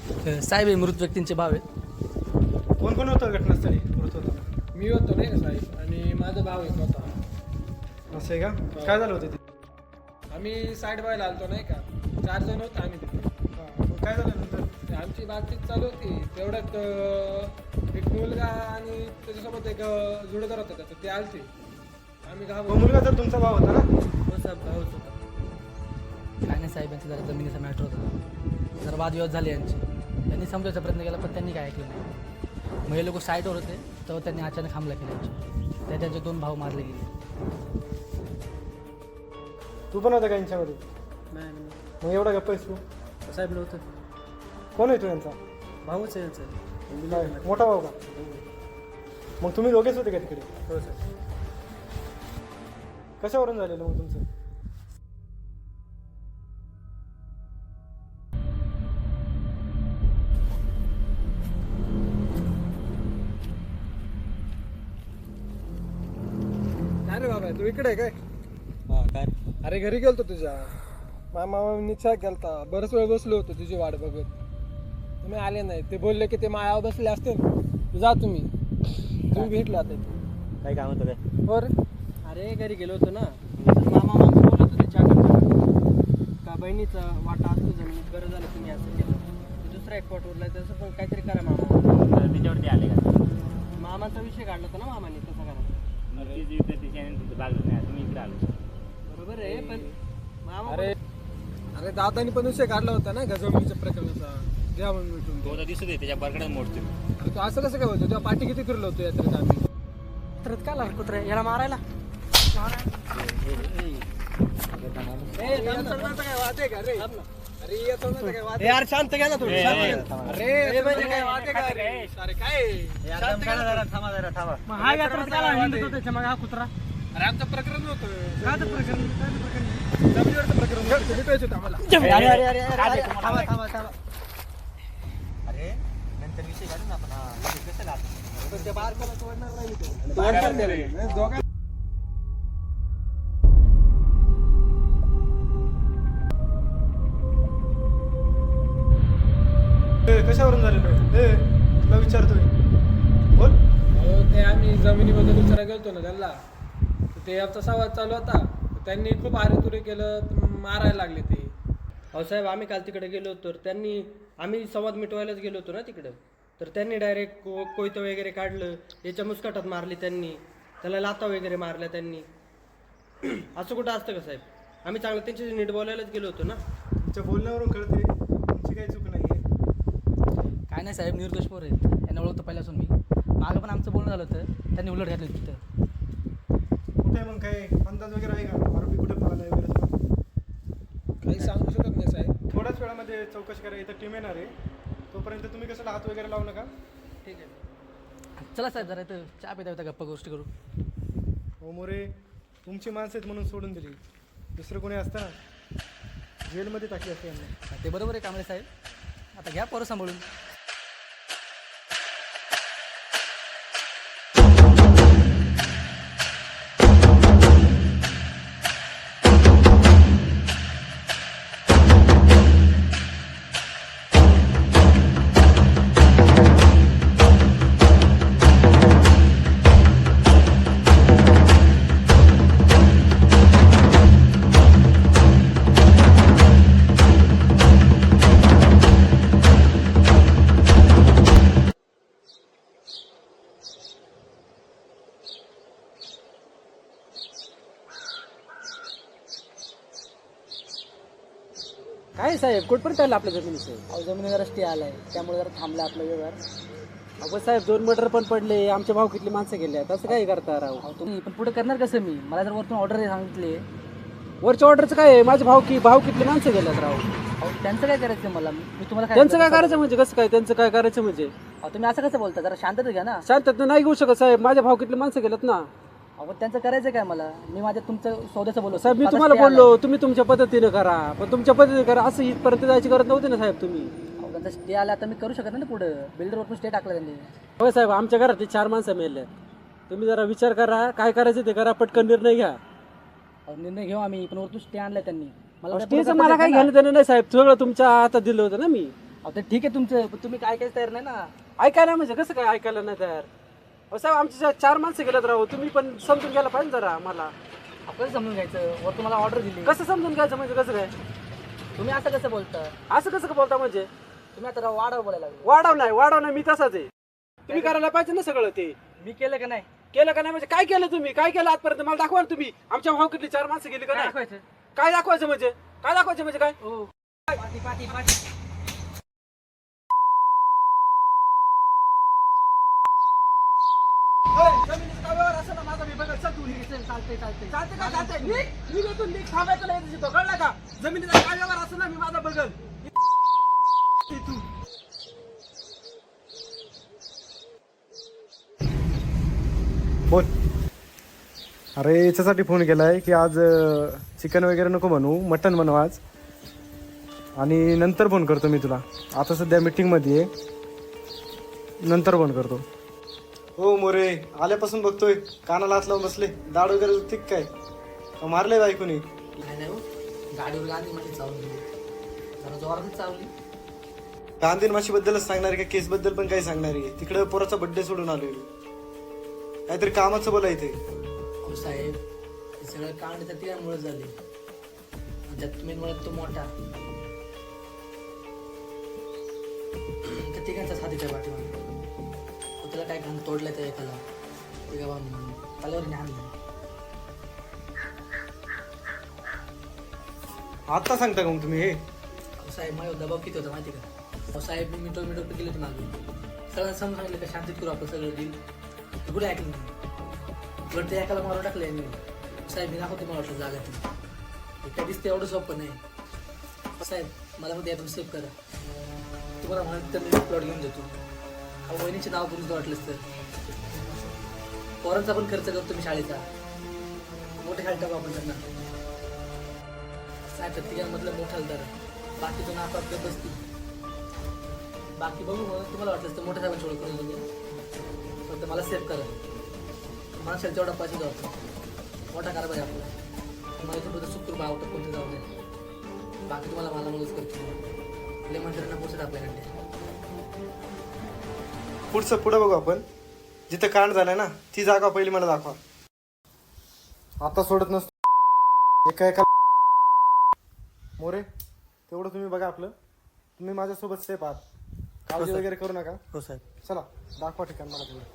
साहेब हे मृत व्यक्तींचे भाव आहेत. कोण कोण होतं घटनास्थळी मृत होता? मी होतो नाही का साहेब, आणि माझा भाव एक होता. असं आहे का? काय झालं होतं ते? आम्ही साईड बायला आलतो नाही का, 4 जण होतो आम्ही तिथे. मग काय झालं नंतर? ते आमची बातचीत चालू होती तेवढ्यात एक मुलगा आणि त्याच्यासोबत एक जोडीदार होता त्याचा, ते आलते. आम्ही तो घाबरलो. मुलगा तर तुमचा भाव होता ना? हो साहेब, भावच होता. काय नाही साहेब, यांचं जरा जमिनीचा मॅटर होता. जरा वादविवाद झाले यांचे. त्यांनी समजायचा प्रयत्न केला पण त्यांनी काय ऐकलं नाही. मग हे लोक साईडवर होते तेव्हा त्यांनी अचानक हमला केला यांच्यावर. त्या त्यांचे 2 भाऊ मारले गेले. तू पण होता का यांच्यामध्ये? नाही मग एवढा गप्प आहेस तू? साहेब नव्हतं, कोण आहे तू यांचा? भाऊच आहे यांचं. काय मोठा भाऊ का? मग तुम्ही दोघेच होते का तिकडे? हो सर. कशावरून झालेलं मग तुमचं? अरे बाबा, तू इकडे आहे काय? काय अरे घरी गेलतो तुझ्या. मामांनी चहा केलता, बरंच वेळ बसलो होतो तुझी वाट बघत. तुम्ही आले नाही. ते बोलले की ते मायावर बसले असते. जा तुम्ही भेटले आता. काय काम होतं काय? हो रे. अरे घरी गेलो होतो ना, मामा बोलत होते चहा करताना का बहिणीचा वाटा असतो जमिनीत, बरं झालं तुम्ही असं केलं. ते दुसरा एक पॉट उरला, तसं पण काहीतरी करा मामा. त्याच्यावरती आले का? मामाचा विषय काढला होता ना मामाने, तसं करा. बरोबर आहे, पण मामा अरे दादानी पण विषय काढला होता ना जमिनीच्या प्रकरणाचा. घ्या म्हणून भेटून तो दिसत आहे त्याच्या बरकड्यात मोडतो. अरे तू असं कसं काय होतं? तेव्हा पाठी किती फिरलो होतो यात्रेत आम्ही. तर काय लागलं कुत्रे याला मारायला? यार शांत घ्या ना तुम्ही. अरे काय वाद आहे का रे? अरे काय शांत घ्या ना. थांबा. मग हा यात्रेत काय हिंडत होता त्याच्या मागे हा कुत्रा? अरे आमचं प्रकरण होतं. काय प्रकरण? जमिनीवरचं प्रकरण होतं. ते भेटायचं होतं आम्हाला. अरे नंतर विषय काढू ना आपण. कशाला पण त्या बारकाला सोडणार नाही तो. दोघांना कशावरून झालेलं? तुला विचारतोय, बोल. हो, ते आम्ही जमिनीबद्दल विचारायला गेलतो ना त्यांना. ते आमचा संवाद चालू होता. त्यांनी खूप आरेतुरे केलं, मारायला लागले ते. अहो साहेब, आम्ही काल तिकडे गेलो होतो तर त्यांनी, आम्ही संवाद मिटवायलाच गेलो होतो ना तिकडं, तर त्यांनी डायरेक्ट कोयतं वगैरे काढलं, याच्या मुस्काटात मारली त्यांनी, त्याला लाथा वगैरे मारल्या त्यांनी. असं कुठं असतं का साहेब? आम्ही चांगलं त्यांच्याशी नीट बोलायलाच गेलो होतो ना. तुमच्या बोलण्यावरून कळते तुमची काही चूक नाही आहे. काय नाही साहेब, निर्दोष पोर आहेत. यांना ओळखतो पहिल्यापासून मी. मागं पण आमचं बोलणं झालं होतं, त्यांनी उलट घातलं तिथं. कुठे मग काय अंदाज वगैरे आहे का? आरोपी कुठे पळाला वगैरे? काही सांगू शकत नाही साहेब. थोड्याच वेळामध्ये चौकशी करायला इथं टीम येणार आहे. तोपर्यंत तुम्ही कशाला हात वगैरे लावू नका. ठीक आहे. चला साहेब, जरा इथं चहा पिता पिता गप्पा गोष्टी करू. हो मोरे, तुमची माणसं आहेत म्हणून सोडून दिली. दुसरं कोणी असतं ना, जेलमध्ये टाकली असते यांना. ते बरोबर आहे कांबळे साहेब. आता घ्या पोरं सांभाळून. काय साहेब, कुठपर्यंत आलं आपल्या जमिनीचं? अहो जमिनी जरा स्टे आलाय, त्यामुळे जरा थांबला आपला व्यवहार. अगं साहेब, 2 मर्डर पण पडले, आमचे भाव किती माणसं गेले, तसं काय करता राव? अहो तुम्ही पण पुढे करणार कसं मी? मला जर वरतून ऑर्डर सांगितले. वरच्या ऑर्डरचं काय आहे? माझे भाव किती माणसं गेल्यात राव? अहो त्यांचं काय करायचं मला? मी तुम्हाला त्यांचं काय करायचं म्हणजे? कसं काय त्यांचं काय करायचं म्हणजे? अहो तुम्ही असं कसं बोलता? जरा शांतता घ्या ना. शांतता नाही घेऊ शकत साहेब, माझे भाव किती माणसं गेल्यात ना. अहो त्यांचं करायचं काय मला? मी माझ्या तुमचं सौद्याचं बोललो साहेब, मी तुम्हाला बोललो, तुम्ही तुमच्या पद्धतीने करा, पण तुमच्या पद्धतीने करा, असं इथपर्यंत जायची गरज नव्हती ना साहेब तुम्ही. अहो त्यांचा स्टे आला तर मी करू शकत नाही ना पुढं. बिल्डरवरून स्टे टाकला त्यांनी. हो साहेब, आमच्या घरात 4 माणसं मेल्यात. तुम्ही जरा विचार करा, काय करायचं ते करा, पटकन निर्णय घ्या. अहो निर्णय घेऊ आम्ही, पण वरतून स्टे आणलाय त्यांनी. स्टेचं मला काय घ्यायला देणं नाही साहेब, सगळं तुमच्या हातात दिलं होतं ना मी. आता ठीक आहे तुमचं, पण तुम्ही काय तयार नाही ना. ऐकायला म्हणजे कसं काय ऐकायला नाही तयार? अहो साहेब आमची 4 माणसं गेल्यात राहू, तुम्ही पण समजून घ्यायला पाहिजे जरा मला. आपण समजून घ्यायचं, वर तुम्हाला ऑर्डर दिली. कसं समजून घ्यायचं म्हणजे कसं काय? तुम्ही असं कसं बोलता? असं कसं बोलता म्हणजे? तुम्ही आता वाढव बोलायला लागले. वाढव नाही मी तसाच आहे. तुम्ही करायला पाहिजे ना सगळं ते. मी केलं का नाही? केलं का नाही म्हणजे काय केलं तुम्ही? काय केलं आजपर्यंत मला दाखवा ना तुम्ही. आमच्या भावकीतली 4 माणसं गेली का काय नाही? दाखवायचं? काय दाखवायचं म्हणजे? काय दाखवायचं म्हणजे काय? हो पाटी पाटी पाटी. जमिनीचा व्यवहार असं ना माझा मी बघत चल तू निघ. चालतंय चालतंय. चालते का चालते? निघ इथून निघ. थांबायचं नाही इथं. कळलं का? जमिनीचा काय व्यवहार असं ना मी माझा बघल. इथून बोल. अरे याच्यासाठी फोन केला आहे की आज चिकन वगैरे नको बनवू, मटन बनव आज. आणि नंतर फोन करतो मी तुला. आता सध्या मीटिंगमध्ये आहे, नंतर फोन करतो. हो मोरे, आल्यापासून बघतोय कानाला हात लावून बसले. दाढ वगैरे दुखते काय? का मारले बायकोनी? नाही हो, गाडीवर गांधी मध्ये चावली, जरा जोरातच चावली. गांधीन माशीबद्दलच सांगणार आहे का केसबद्दल पण काही सांगणार आहे? तिकडे पोराचा बड्डे सोडून आलोय. काहीतरी कामाचं बोला इथे. हो साहेब, हे सगळं कांड तर तिच्यामुळे झाले. त्यात तुम्ही म्हणत तो मोठा त्या तिघांचा साथीच्या पाठीमागे. त्याला काय घाण तोडलं त्या एकाला, तिघा बांधून तल्यावर आणलं. आता सांगता का मग तुम्ही हे? अहो साहेब, माझ्या दबाव किती होता माहिती का? अहो साहेब, मी मिटो गेले होते मागे. सगळं समजून सांगितलं का शांतीत करू आपण सगळं डील. कुठे ऐकलं नाही. पण ते एकाला मारून टाकलंय मी. साहेब मी दाखवते मला वाटलं जागा ती काय दिसते एवढं सोपं नाही. साहेब मला मध्ये यातून सेव्ह करा. तुम्हाला म्हणत तर मी प्लॉट घेऊन देतो. अहो वहिनीचे नाव करून वाटलंच तर. पोरांचा पण खर्च करतो मी शाळेचा. मोठे खाली टाकू आपण त्यांना. साहेब प्रत्येकामधलं मोठा दर, बाकी तो आपापल्या बसतील. बाकी बघू म्हणून तुम्हाला वाटलं तर मोठ्या साहेबांची ओळख करून देऊ. फक्त मला सेव्ह करा. मला शाळेत तेवढा पैसे जातो. मोठा कारभार आहे आपला. तुम्हाला इथून फक्त सुखरूप आवडतं कोणते जाऊ दे. बाकी तुम्हाला मला मदत करतो. आपल्या मंत्र्यांना पोचत आपल्याकडे. पुढं बघू आपण. जिथं कांड झालाय ना ती जागा पहिली मला दाखवा. आता सोडत नसतो एका एका. मोरे, तेवढं तुम्ही बघा आपलं. तुम्ही माझ्यासोबत सेफ आहात, काळजी वगैरे करू नका. हो साहेब. चला दाखवा ठिकाण मला तुम्ही.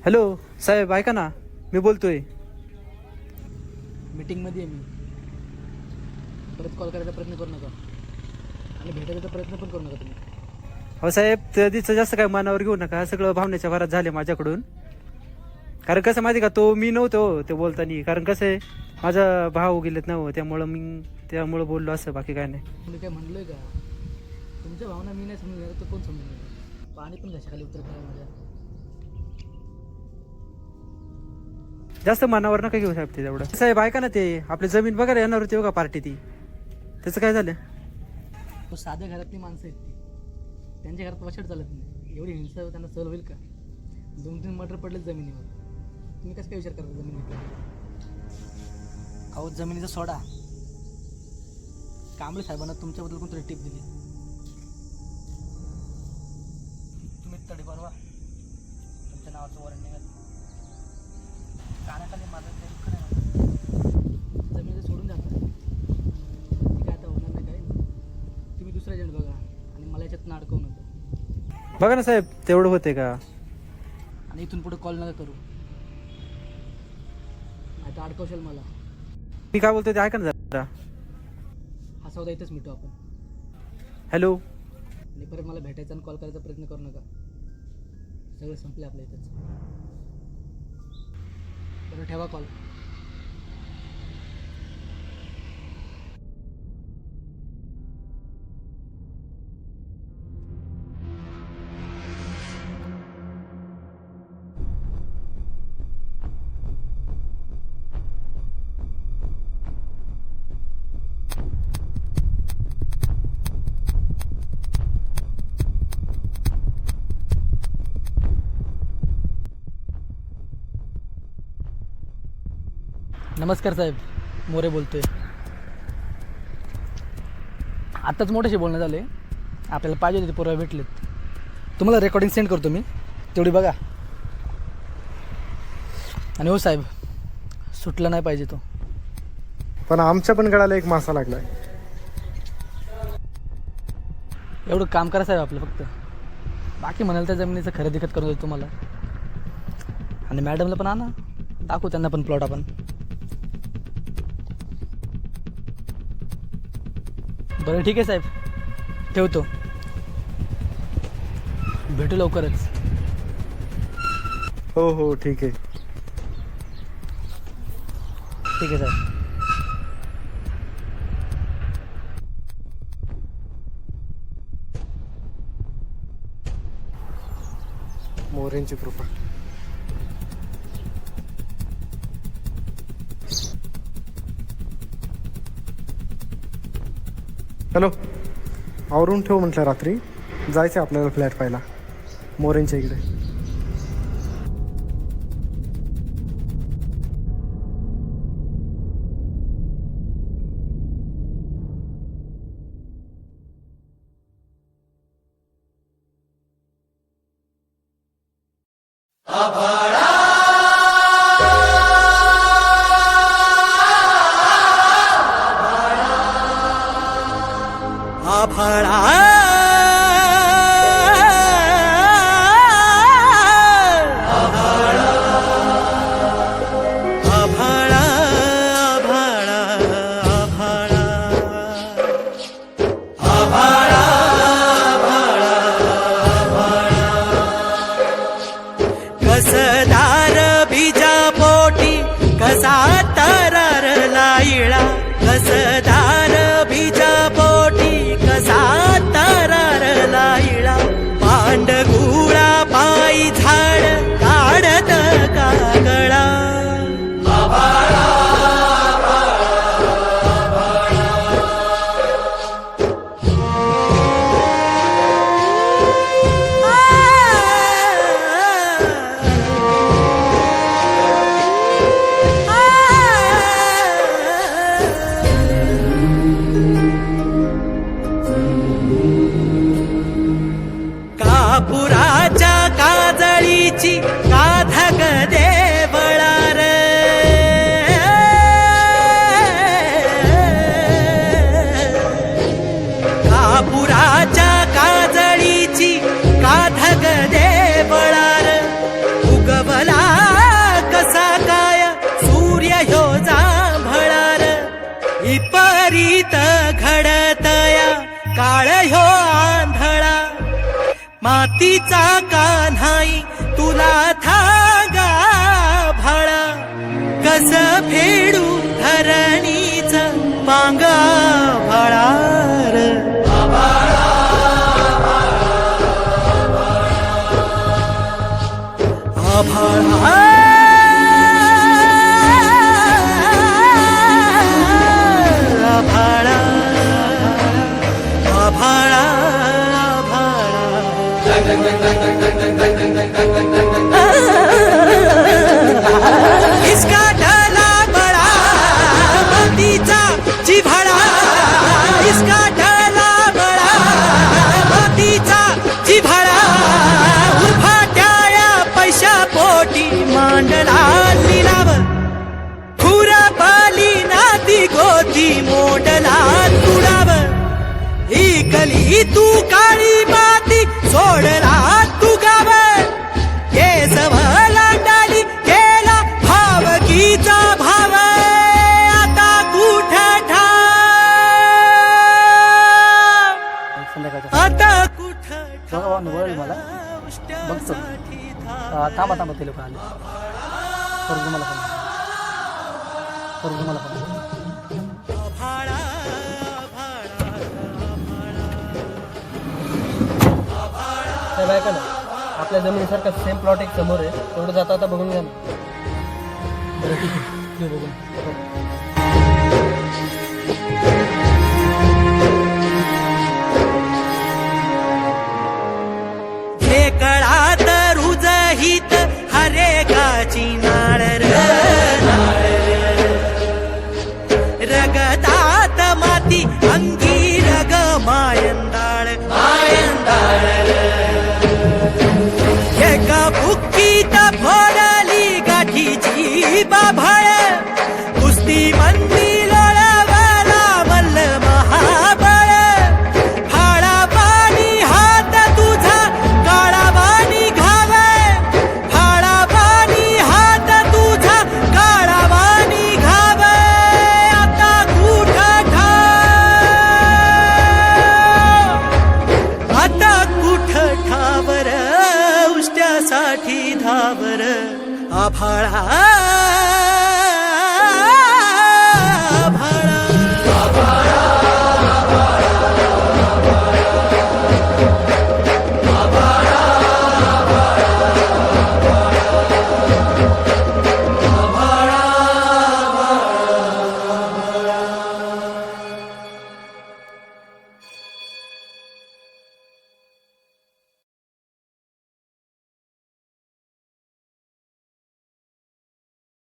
हॅलो साहेब, ऐका ना, मी बोलतोय. मीटिंगमध्ये आहे मी. परत कॉल करायचा प्रयत्न करू नका आणि भेटायचा प्रयत्न पण करू नका तुम्ही. हो साहेब, त्या दिवसाचं जास्त काय मनावर घेऊ नका. सगळं भावनेच्या भरात झाले माझ्याकडून. कारण कसं माहिती का, तो मी नव्हतो ते बोलताना. कारण कसं आहे, माझा भाऊ गेलेत ना हो, त्यामुळं बोललो असं, बाकी काय नाही. तुम्ही काय म्हणलोय का? तुमच्या भावना मी नाही समजून घेणार तर कोण समजून घेणार? पाणी पण घशाखाली उतर करा माझ्या. जास्त मनावर नका घेऊ साहेब ते तेवढं. साहेब ऐका ना, ते आपली जमीन बघायला येणार होती बघा पार्टी, ती त्याचं काय झालं? तो साध्या घरातली माणसं आहेत ती, त्यांच्या घरात वशाट चालत नाही. एवढी हिंसा त्यांना सहन होईल का? 2-3 मर्डर पडलेच जमिनीवर. तुम्ही कसं काय विचार करता जमिनीचा? अहो जमिनीचा सोडा. कांबळे साहेबांना तुमच्याबद्दल कोणतरी टिप दिली, तुम्ही तडे परवा तुमच्या नावाचं वॉरंट निघाल. कानाखाली माझं ते दुःख नाही. जमिनीचं सोडून जातात ते काय आता होणार नाही काय. तुम्ही दुसरा एजंट बघा आणि मला याच्यात अडकवू नका. बघा ना साहेब, तेवढं होते का? आणि इथून पुढे कॉल नका करू, आता अडकवशाल मला. मी काय बोलतोय ते ऐका ना जरा. हा सौदा इथंच मिटू आपण. हॅलो. आणि परत मला भेटायचा आणि कॉल करायचा प्रयत्न करू नका. सगळं संपले आपल्या इथंच. बरं ठेवा कॉल. नमस्कार साहेब, मोरे बोलतोय. आत्ताच मोठ्याशी बोलणं झालं आहे. आपल्याला पाहिजे होते पुरावे भेटलेत. तुम्हाला रेकॉर्डिंग सेंड करतो मी, तेवढी बघा. आणि हो साहेब, सुटला नाही पाहिजे तो. पण आमच्या पण गळाला एक मासा लागलाय. एवढं काम करा साहेब आपलं फक्त. बाकी म्हणाल त्या जमिनीचं खरेदी खत करून देतो तुम्हाला. आणि मॅडमला पण आणा, दाखवू त्यांना पण प्लॉट आपण. बरं ठीक आहे साहेब, ठेवतो. भेटू लवकरच. हो हो ठीक आहे. ठीक आहे साहेब. मोरेंची कृपा. हॅलो, आवरून ठेव म्हटलं. रात्री जायचं आपल्याला फ्लॅट पाहायला मोरेंच्या इकडे. कसदार बीजा पोटी कसा तररला इळा. कसदार बीजा पोटी कसा तररला इळा. पांडगुळा पायी झाड काढत कागळा. कापुराच्या काजळीची काधग देवळार. कापुराच्या काजळीची काधग देवळार. उगवला कसा काय सूर्य ह्यो जांभळार. विपरीत घडतया काळ ह्यो आंधळा. मातीचा कान्हाई तुला थांगा इसका डला बळा मातीचा जिव्हाळा इसका डला बळा मातीचा जिव्हाळा उभाट्याया पैशा पोटी मांडला लिलाव खुरापाली नाती गोती मोडला तुडाव इकली तू काळी माती सोडला तू गाव केसव लांडाली केला भावकीचा भाव आता कुठ संध्याकाळच्या आता कुठ बघा वळेल मला बघतो थांबा ते लोक आले करू तुम्हाला पण साहेब ऐका ना, आपल्या जमिनीसारखा सेम प्लॉट एक समोर आहे, तेवढं जाता आता बघून घ्या ना. बरं ठीक आहे घेऊ बघून. कळात रुजहित हरेकाची नाळ रगतात माती अंगी रग मायंदाळ एका बुक्कीत फोडली गाठीची बाभळ कुस्ती मंदी लोळवला मल्ल महाबळ फाळा पाणी हात तुझा काळा पाणी घाव फाळा पाणी हात तुझा काळा पाणी घाव आता कुठ आता कुठ ठावर उष्ट्यासाठी धावर आभाळा